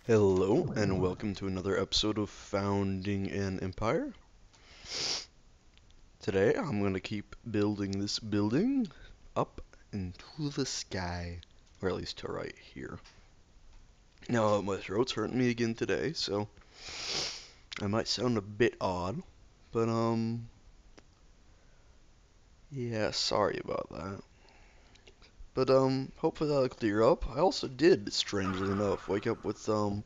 Hello, and welcome to another episode of Founding an Empire. Today, I'm going to keep building this building up into the sky, or at least to right here. Now, my throat's hurting me again today, so I might sound a bit odd, but, yeah, sorry about that. But, hopefully that'll clear up. I also did, strangely enough, wake up with, some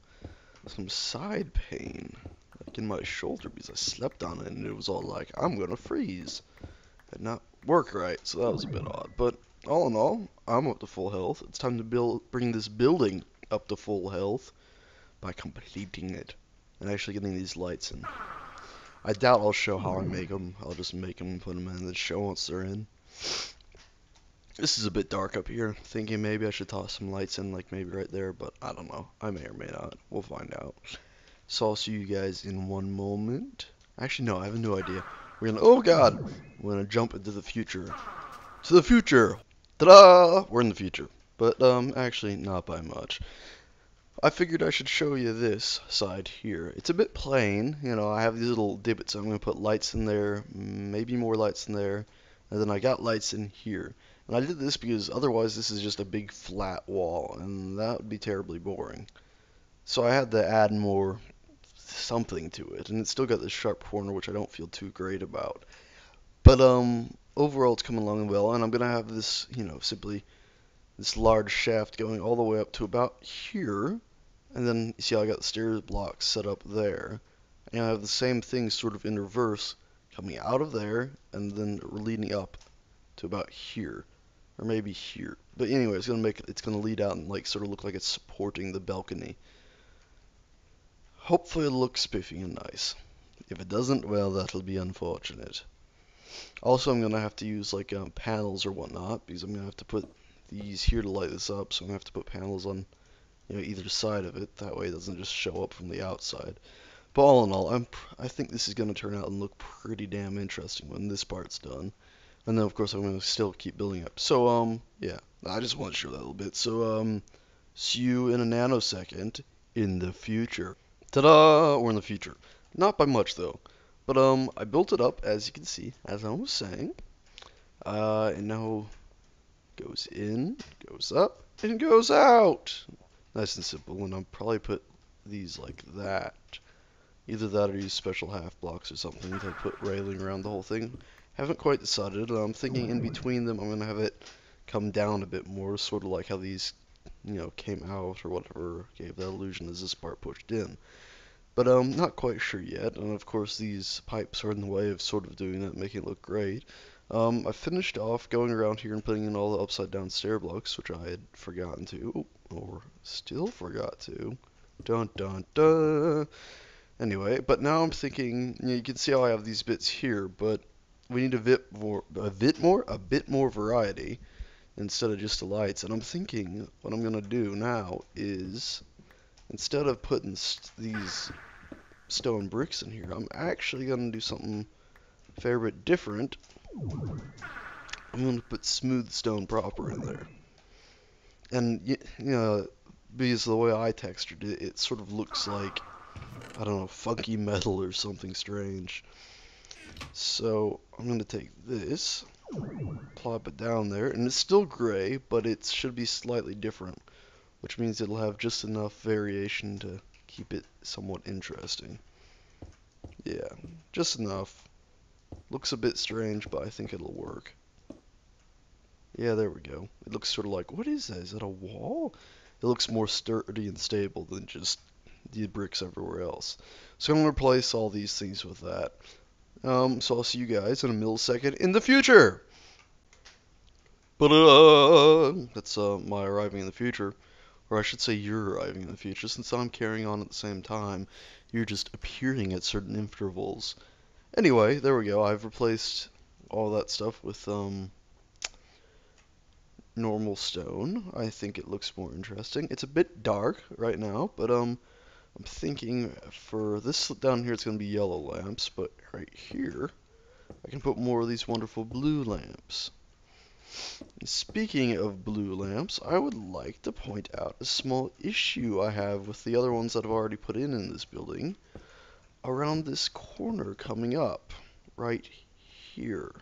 side pain. Like in my shoulder because I slept on it and it was all like, I'm gonna freeze. Did not work right, so that was a bit odd. But all in all, I'm up to full health. It's time to bring this building up to full health by completing it and actually getting these lights in. I doubt I'll show how I make them. I'll just make them and put them in the show once they're in. This is a bit dark up here. Thinking maybe I should toss some lights in, like maybe right there, but I don't know. I may or may not. We'll find out. So I'll see you guys in one moment. Actually, no, I have a new idea. Oh god! We're gonna jump into the future. To the future! Ta-da! We're in the future. But, actually, not by much. I figured I should show you this side here. It's a bit plain, you know, I have these little divots. I'm gonna put lights in there, maybe more lights in there, and then I got lights in here. And I did this because otherwise this is just a big flat wall, and that would be terribly boring. So I had to add more something to it, and it's still got this sharp corner, which I don't feel too great about. But overall, it's coming along well, and I'm gonna have this, you know, simply this large shaft going all the way up to about here, and then you see how I got the stair blocks set up there, and I have the same thing sort of in reverse, coming out of there, and then leading up to about here, or maybe here. But anyway, it's gonna lead out and like sort of look like it's supporting the balcony. Hopefully it looks spiffy and nice. If it doesn't, well, that'll be unfortunate. Also, I'm going to have to use like panels or whatnot, because I'm going to have to put these here to light this up, so I'm going to have to put panels on, you know, either side of it. That way it doesn't just show up from the outside. But all in all, I think this is going to turn out and look pretty damn interesting when this part's done. And then, of course, I'm going to still keep building up. So, yeah, I just want to show that a little bit. So, see you in a nanosecond in the future. Ta-da! We're in the future. Not by much, though. But, I built it up, as you can see, as I was saying. And now goes in, goes up, and goes out. Nice and simple, and I'll probably put these like that. Either that or use special half blocks or something to put railing around the whole thing. Haven't quite decided. I'm thinking in between them I'm going to have it come down a bit more, sort of like how these, you know, came out or whatever gave that illusion as this part pushed in. But not quite sure yet, and of course these pipes are in the way of sort of doing that, making it look great. I finished off going around here and putting in all the upside down stair blocks, which I had forgotten to, or still forgot to. Dun dun dun. Anyway, but now I'm thinking, you know, you can see how I have these bits here, but we need a bit more variety instead of just the lights. And I'm thinking what I'm gonna do now is instead of putting these stone bricks in here, I'm actually gonna do something a fair bit different. I'm gonna put smooth stone proper in there, and you know, because of the way I textured it, it sort of looks like, I don't know, funky metal or something strange. So I'm gonna take this, plop it down there, and it's still gray, but it should be slightly different, which means it'll have just enough variation to keep it somewhat interesting. Yeah, just enough. Looks a bit strange, but I think it'll work. Yeah, there we go. It looks sort of like, what is that? Is that a wall? It looks more sturdy and stable than just the bricks everywhere else. So I'm going to replace all these things with that. So I'll see you guys in a millisecond in the future! That's my arriving in the future. Or I should say you're arriving in the future, since I'm carrying on at the same time. You're just appearing at certain intervals. Anyway, there we go. I've replaced all that stuff with normal stone. I think it looks more interesting. It's a bit dark right now, but I'm thinking for this down here it's going to be yellow lamps, but right here I can put more of these wonderful blue lamps. Speaking of blue lamps, I would like to point out a small issue I have with the other ones that I've already put in this building. Around this corner coming up, right here.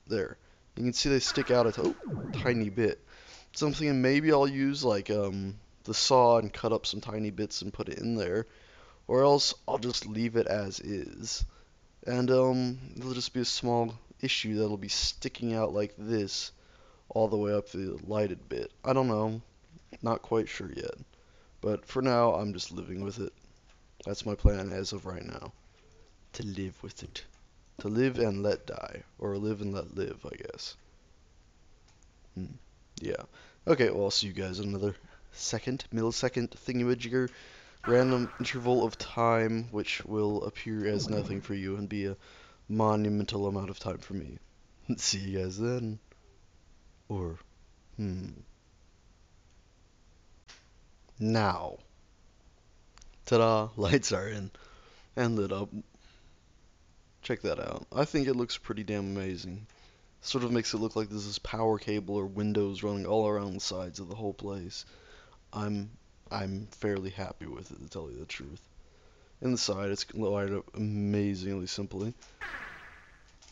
There. You can see they stick out a tiny bit. Something maybe I'll use like the saw and cut up some tiny bits and put it in there, or else I'll just leave it as is. And it'll just be a small issue that'll be sticking out like this all the way up the lighted bit. I don't know, not quite sure yet. But for now, I'm just living with it. That's my plan as of right now. To live with it. To live and let die. Or live and let live, I guess. Yeah. Okay, well, I'll see you guys in another millisecond thingamajigger random interval of time, which will appear as nothing for you and be a monumental amount of time for me. See you guys then. Or, now. Ta-da! Lights are in and lit up. Check that out. I think it looks pretty damn amazing. Sort of makes it look like there's this power cable or windows running all around the sides of the whole place. I'm fairly happy with it, to tell you the truth. Inside, it's lighted up amazingly simply.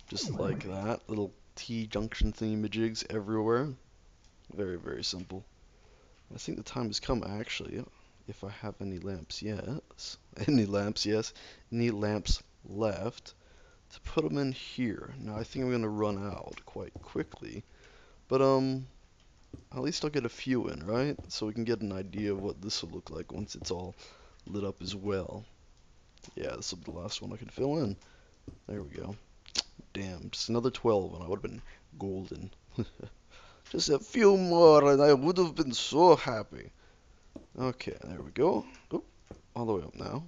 Just like that. Little T-junction thingamajigs everywhere. Very, very simple. I think the time has come, actually. If I have any lamps, yes. Any lamps, yes. Any lamps left. To put them in here. Now, I think I'm going to run out quite quickly. But, at least I'll get a few in, right? So we can get an idea of what this will look like once it's all lit up as well. Yeah, this will be the last one I can fill in. There we go. Damn, just another 12 and I would have been golden. Just a few more and I would have been so happy. Okay, there we go. Oop, all the way up now.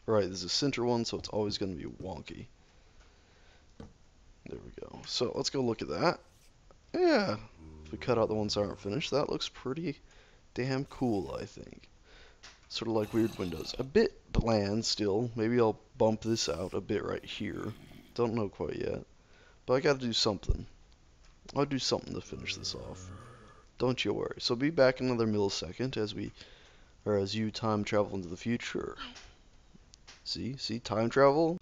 Right, there's a center one, so it's always going to be wonky. There we go. So let's go look at that. Yeah, if we cut out the ones that aren't finished, that looks pretty damn cool, I think. Sort of like weird windows. A bit bland still. Maybe I'll bump this out a bit right here. Don't know quite yet. But I gotta do something. I'll do something to finish this off. Don't you worry. So be back in another millisecond as you time travel into the future. See, time travel?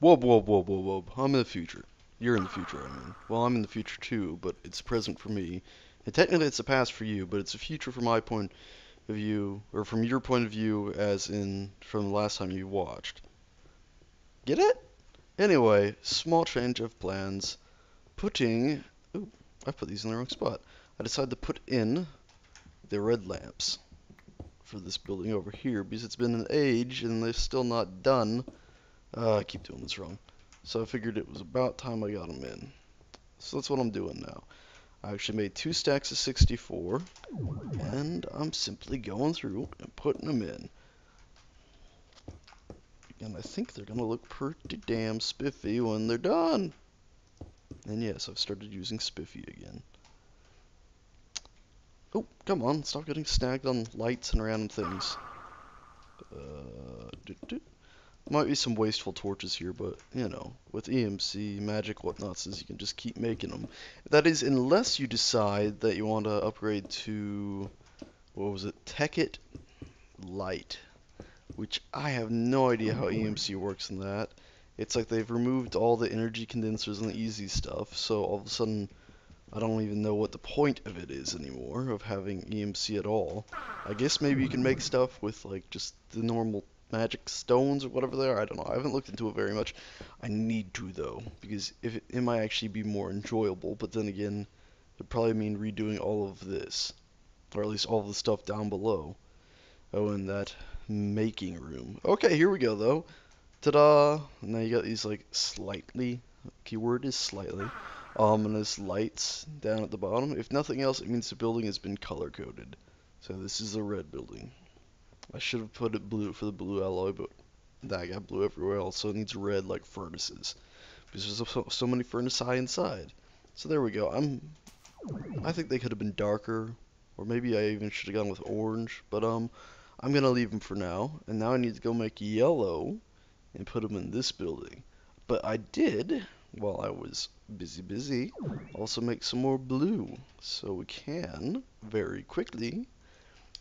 Whoa, whoa, whoa, whoa, whoa. I'm in the future. You're in the future, I mean. Well, I'm in the future too, but it's present for me. And technically it's a past for you, but it's a future from my point of view, or from your point of view, as in from the last time you watched. Get it? Anyway, small change of plans. Ooh, I put these in the wrong spot. I decided to put in the red lamps for this building over here because it's been an age and they're still not done. I keep doing this wrong. So I figured it was about time I got them in. So that's what I'm doing now. I actually made 2 stacks of 64, and I'm simply going through and putting them in. And I think they're going to look pretty damn spiffy when they're done. And yes, I've started using spiffy again. Oh, come on, stop getting snagged on lights and random things. Might be some wasteful torches here, but, you know, with EMC, magic, whatnots, you can just keep making them. That is, unless you decide that you want to upgrade to, what was it, Tekkit Light, which I have no idea how EMC works in that. It's like they've removed all the energy condensers and the easy stuff, so all of a sudden, I don't even know what the point of it is anymore, of having EMC at all. I guess maybe you can make stuff with, like, just the normal magic stones or whatever they are. I don't know. I haven't looked into it very much. I need to, though, because it might actually be more enjoyable, but then again, it'd probably mean redoing all of this, or at least all of the stuff down below. Oh, and that making room. Okay, here we go, though. Ta-da! Now you got these, like, slightly, keyword is slightly, ominous lights down at the bottom. If nothing else, it means the building has been color-coded. So this is a red building. I should have put it blue for the blue alloy, but I got blue everywhere else, so it needs red like furnaces. Because there's so many furnaces inside. So there we go. I think they could have been darker, or maybe I even should have gone with orange, but I'm gonna leave them for now. And now I need to go make yellow and put them in this building. But I did while I was busy, also make some more blue. So we can, very quickly,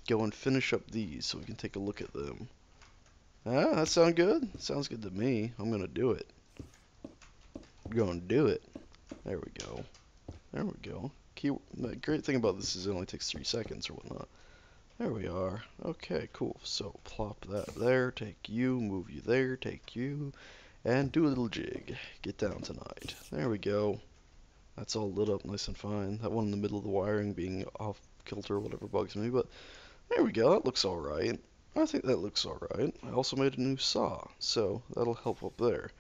go and finish up these so we can take a look at them. Ah, that sound good? Sounds good to me. I'm gonna do it. I'm gonna do it. There we go. There we go. The great thing about this is it only takes 3 seconds or whatnot. There we are. Okay, cool. So plop that there, take you, move you there, take you, and do a little jig. Get down tonight. There we go. That's all lit up nice and fine. That one in the middle of the wiring being off kilter or whatever bugs me, but there we go. That looks alright. I think that looks alright. I also made a new saw, so that'll help up there.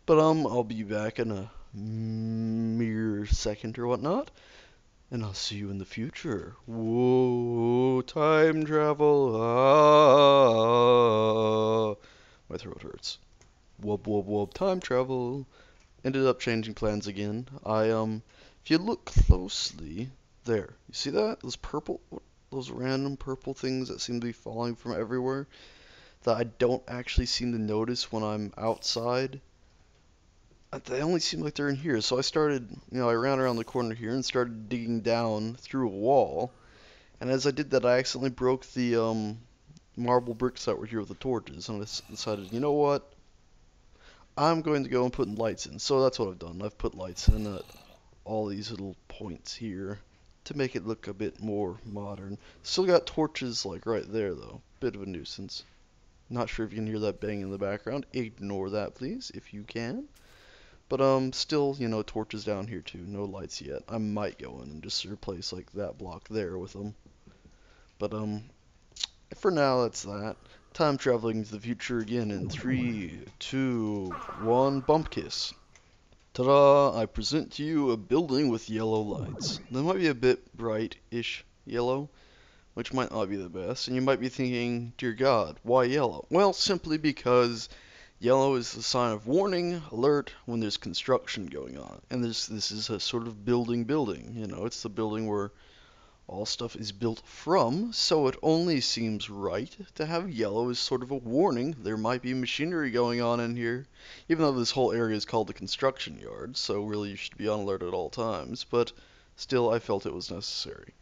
But I'll be back in a mere second or whatnot, and I'll see you in the future. Whoa, time travel. Ah, my throat hurts. Whoop whoop whoop, time travel. Ended up changing plans again. If you look closely, there, you see that? Those random purple things that seem to be falling from everywhere that I don't actually seem to notice when I'm outside. They only seem like they're in here. So I started, I ran around the corner here and started digging down through a wall. And as I did that, I accidentally broke the marble bricks that were here with the torches. And I decided, you know what? I'm going to go and put lights in. So that's what I've done. I've put lights in at all these little points here to make it look a bit more modern. Still got torches like right there though. Bit of a nuisance. Not sure if you can hear that bang in the background. Ignore that please if you can. But still, torches down here too. No lights yet. I might go in and just replace like that block there with them. But for now that's that. Time traveling to the future again in 3, 2, 1, bump kiss. Ta-da! I present to you a building with yellow lights. They might be a bit bright-ish yellow, which might not be the best, and you might be thinking, dear God, why yellow? Well, simply because yellow is the sign of warning, alert, when there's construction going on. And this is a sort of building, it's the building where all stuff is built from, so it only seems right to have yellow as sort of a warning there might be machinery going on in here, even though this whole area is called the construction yard, so really you should be on alert at all times, but still I felt it was necessary.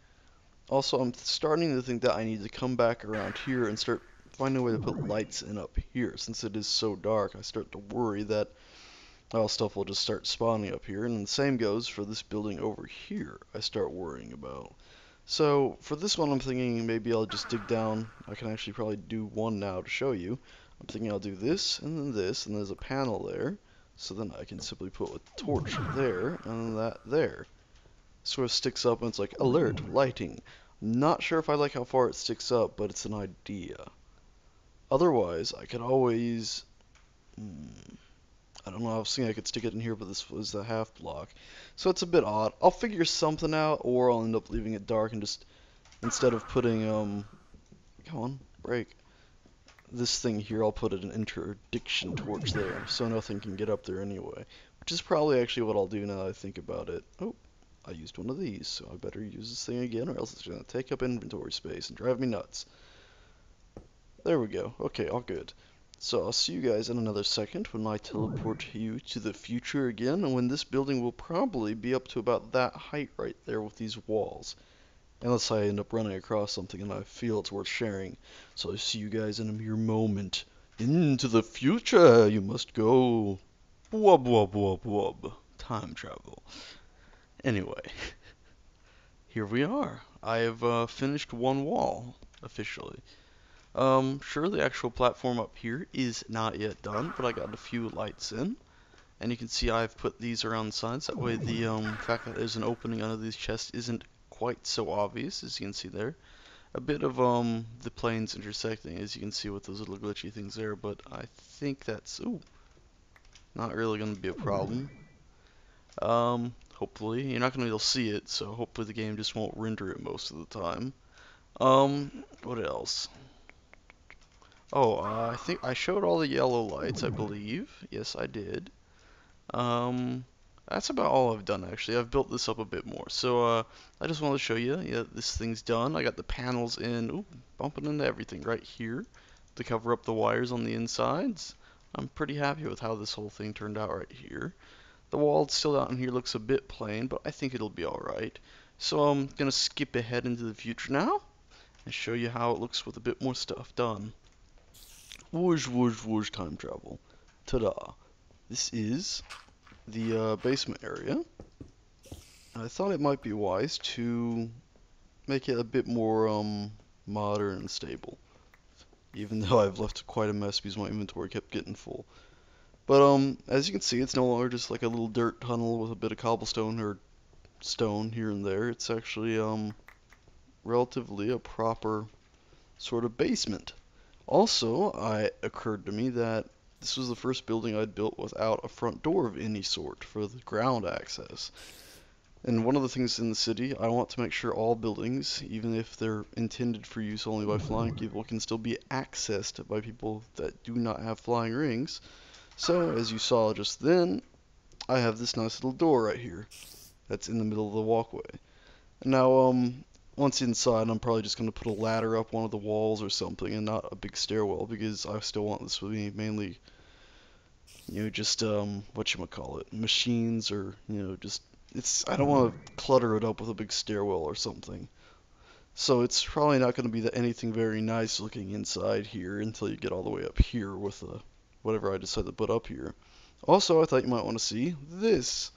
Also, I'm starting to think that I need to come back around here and start finding a way to put lights in up here. Since it is so dark, I start to worry that all stuff will just start spawning up here, and the same goes for this building over here I start worrying about. So for this one I'm thinking maybe I'll just dig down. I can actually probably do one now to show you. I'm thinking I'll do this, and there's a panel there. So then I can simply put a torch there, and that there. Sort of sticks up and it's like, alert, lighting. Not sure if I like how far it sticks up, but it's an idea. Otherwise, I could always... I don't know, I was thinking I could stick it in here, but this was the half block. So it's a bit odd. I'll figure something out, or I'll end up leaving it dark and just, instead of putting, come on, break. This thing here, I'll put an interdiction torch there, so nothing can get up there anyway. Which is probably actually what I'll do now that I think about it. Oh, I used one of these, so I better use this thing again, or else it's going to take up inventory space and drive me nuts. There we go. Okay, all good. So I'll see you guys in another second when I teleport you to the future again, and when this building will probably be up to about that height right there with these walls. Unless I end up running across something and I feel it's worth sharing. So I'll see you guys in a mere moment. Into the future you must go. Wub wub wub wub. Time travel. Anyway, here we are. I have finished one wall, officially. Sure, the actual platform up here is not yet done, but I got a few lights in. And you can see I've put these around the sides, that way the fact that there's an opening under these chests isn't quite so obvious, as you can see there. A bit of the planes intersecting, as you can see with those little glitchy things there, but I think that's, not really going to be a problem. Hopefully, you're not going to be able to see it, so hopefully the game just won't render it most of the time. What else? Oh, I think I showed all the yellow lights, I believe. Yes, I did. That's about all I've done, actually. I've built this up a bit more. So, I just wanted to show you, yeah, this thing's done. I got the panels in, bumping into everything right here to cover up the wires on the insides. I'm pretty happy with how this whole thing turned out right here. The wall still out in here looks a bit plain, but I think it'll be alright. So I'm gonna skip ahead into the future now and show you how it looks with a bit more stuff done. Whoosh, whoosh, whoosh, time travel. Ta-da. This is the basement area. I thought it might be wise to make it a bit more modern and stable. Even though I've left quite a mess because my inventory kept getting full. But as you can see, it's no longer just like a little dirt tunnel with a bit of cobblestone or stone here and there. It's actually relatively a proper sort of basement. Also, it occurred to me that this was the first building I'd built without a front door of any sort for the ground access. And one of the things in the city, I want to make sure all buildings, even if they're intended for use only by flying people, can still be accessed by people that do not have flying rings. So, as you saw just then, I have this nice little door right here that's in the middle of the walkway. And now, once inside, I'm probably just going to put a ladder up one of the walls or something and not a big stairwell because I still want this to be mainly, just, whatchamacallit, machines or, just, I don't want to clutter it up with a big stairwell or something. So it's probably not going to be anything very nice looking inside here until you get all the way up here with whatever I decide to put up here. Also, I thought you might want to see this.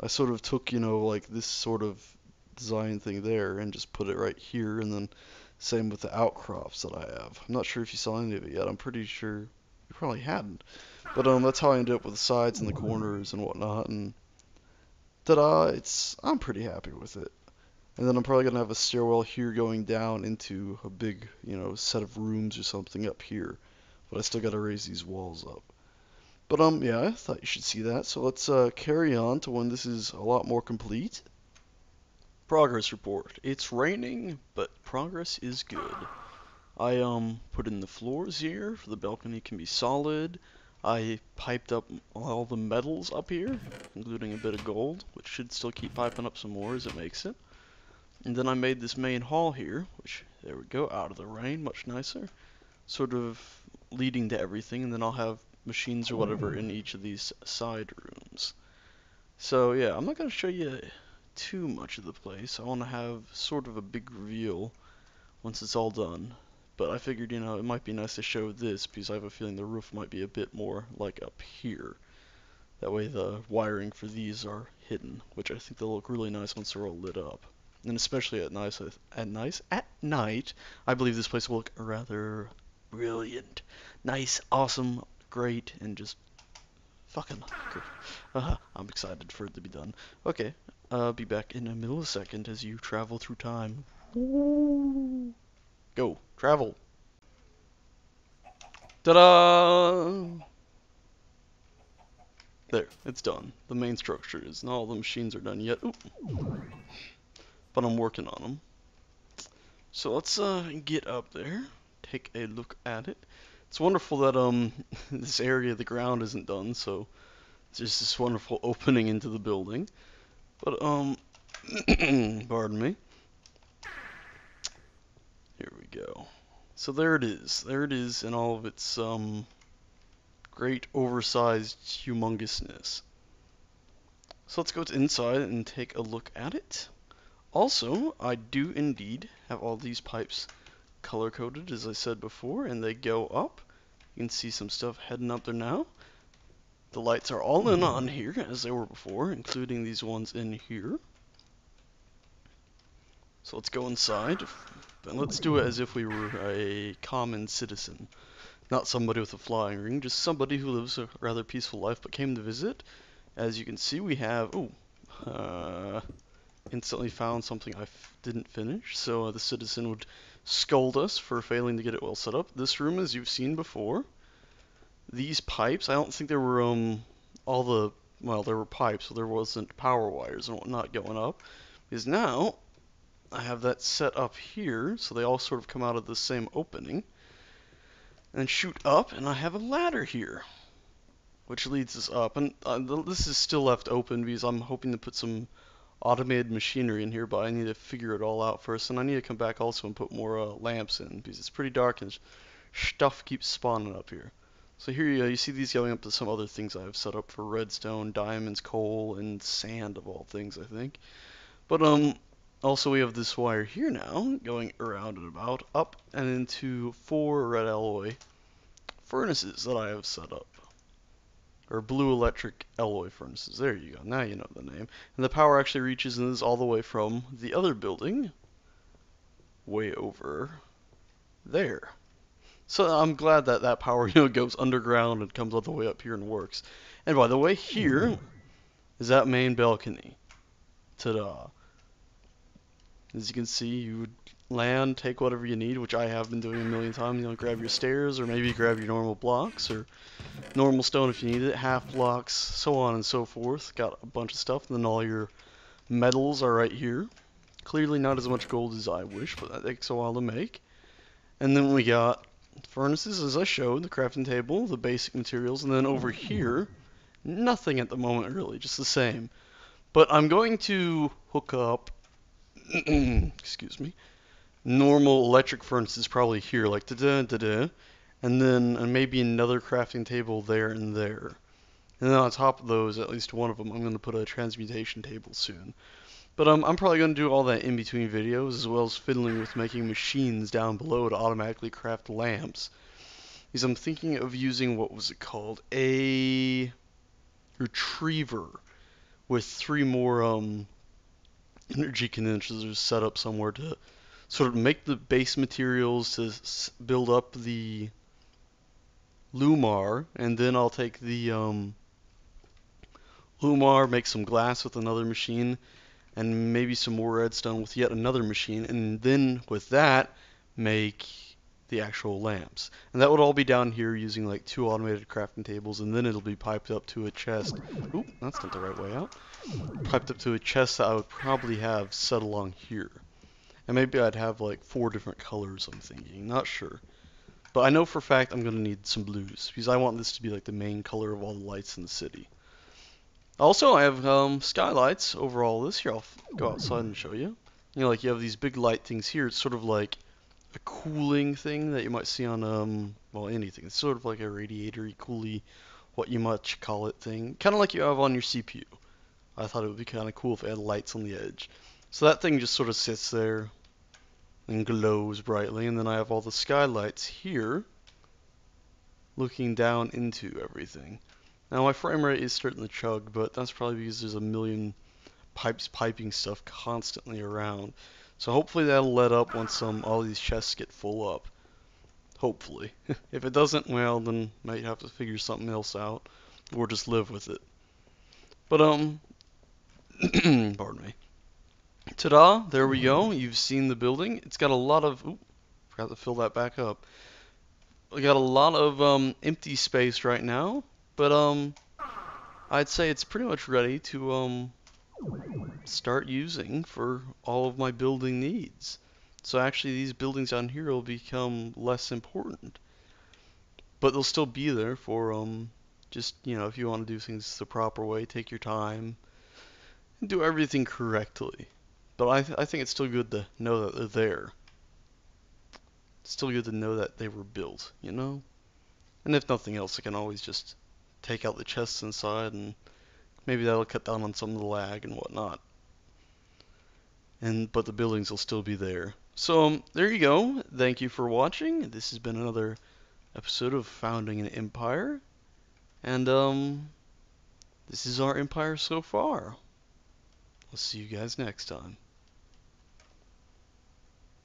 I sort of took, like this sort of design thing there and just put it right here, and then same with the outcrops that I have. I'm not sure if you saw any of it yet. I'm pretty sure you probably hadn't. But that's how I ended up with the sides and the corners and whatnot, and ta-da, I'm pretty happy with it. And then I'm probably gonna have a stairwell here going down into a big, set of rooms or something up here. But I still gotta raise these walls up. But yeah, I thought you should see that. So let's carry on to when this is a lot more complete. Progress report. It's raining, but progress is good. I put in the floors here for the balcony can be solid. I piped up all the metals up here, including a bit of gold, which should still keep piping up some more as it makes it. And then I made this main hall here, which, there we go, out of the rain, much nicer. Sort of leading to everything, and then I'll have machines or whatever in each of these side rooms. So yeah, I'm not going to show you too much of the place. I want to have sort of a big reveal once it's all done. But I figured, it might be nice to show this because I have a feeling the roof might be a bit more like up here. That way the wiring for these are hidden, which I think they'll look really nice once they're all lit up. And especially at night, I believe this place will look rather brilliant. Nice, awesome, great, and just fucking good. I'm excited for it to be done. Okay, be back in a millisecond as you travel through time. Ooh. Go, travel. Ta-da! There, it's done. The main structure is. Not all the machines are done yet. Ooh. But I'm working on them. So let's get up there, take a look at it. It's wonderful that this area of the ground isn't done, so it's just this wonderful opening into the building. But pardon me. Here we go. So there it is. There it is in all of its great oversized humongousness. So let's go to inside and take a look at it. Also, I do indeed have all these pipes color-coded, as I said before, and they go up. You can see some stuff heading up there now. The lights are all in on here, as they were before, including these ones in here. So let's go inside, and let's do it as if we were a common citizen. Not somebody with a flying ring, just somebody who lives a rather peaceful life but came to visit. As you can see, we have... instantly found something I didn't finish, so the citizen would scold us for failing to get it well set up. This room, as you've seen before, these pipes, I don't think there were there were pipes, so there wasn't power wires and whatnot going up, because now I have that set up here, so they all sort of come out of the same opening and shoot up, and I have a ladder here, which leads us up, and this is still left open because I'm hoping to put some automated machinery in here, but I need to figure it all out first, and I need to come back also and put more lamps in, because it's pretty dark and stuff keeps spawning up here. So here you see these going up to some other things I have set up for redstone, diamonds, coal, and sand of all things, I think. But also we have this wire here now going around and about, up and into 4 red alloy furnaces that I have set up. Or blue electric alloy furnaces. There you go. Now you know the name. And the power actually reaches and is all the way from the other building way over there. So I'm glad that that power, goes underground and comes all the way up here and works. And by the way, here is that main balcony. Ta-da. As you can see, you would land, take whatever you need, which I have been doing a million times. Grab your stairs, or maybe grab your normal blocks, or normal stone if you need it, half blocks, so on and so forth. Got a bunch of stuff, and then all your metals are right here. Clearly not as much gold as I wish, but that takes a while to make. And then we got furnaces, as I showed, the crafting table, the basic materials, and then over here, nothing at the moment really, just the same. But I'm going to hook up, excuse me, normal electric furnaces probably here, like da-da-da-da, and then maybe another crafting table there and there. And then on top of those, at least one of them, I'm going to put a transmutation table soon. But I'm probably going to do all that in between videos, as well as fiddling with making machines down below to automatically craft lamps. Because I'm thinking of using, what was it called, a retriever with 3 more energy condensers set up somewhere to sort of make the base materials to build up the Lumar, and then I'll take the Lumar, make some glass with another machine, and maybe some more redstone with yet another machine, and then with that make the actual lamps. And that would all be down here using like 2 automated crafting tables, and then it'll be piped up to a chest. Oop, that's not the right way out. Piped up to a chest that I would probably have set along here. And maybe I'd have like 4 different colors, I'm thinking, not sure. But I know for a fact I'm going to need some blues, because I want this to be like the main color of all the lights in the city. Also, I have skylights over all this. Here, I'll go outside and show you. Like you have these big light things here. It's sort of like a cooling thing that you might see on, well, anything. It's sort of like a radiator-y, cooly, what you might call it thing. Kind of like you have on your CPU. I thought it would be kind of cool if it had lights on the edge. So that thing just sort of sits there and glows brightly. And then I have all the skylights here looking down into everything. Now my frame rate is starting to chug, but that's probably because there's a million piping stuff constantly around. So hopefully that'll let up once all these chests get full up. Hopefully. If it doesn't, well, then might have to figure something else out, or just live with it. But pardon me. Ta-da! There we go. You've seen the building. It's got a lot of. Oop, forgot to fill that back up. We got a lot of empty space right now. But I'd say it's pretty much ready to start using for all of my building needs. So actually these buildings down here will become less important. But they'll still be there for just, if you want to do things the proper way, take your time, and do everything correctly. But I think it's still good to know that they're there. It's still good to know that they were built, And if nothing else, I can always just take out the chests inside, and maybe that'll cut down on some of the lag and whatnot. But the buildings will still be there. So there you go. Thank you for watching. This has been another episode of Founding an Empire, and this is our empire so far. I'll see you guys next time.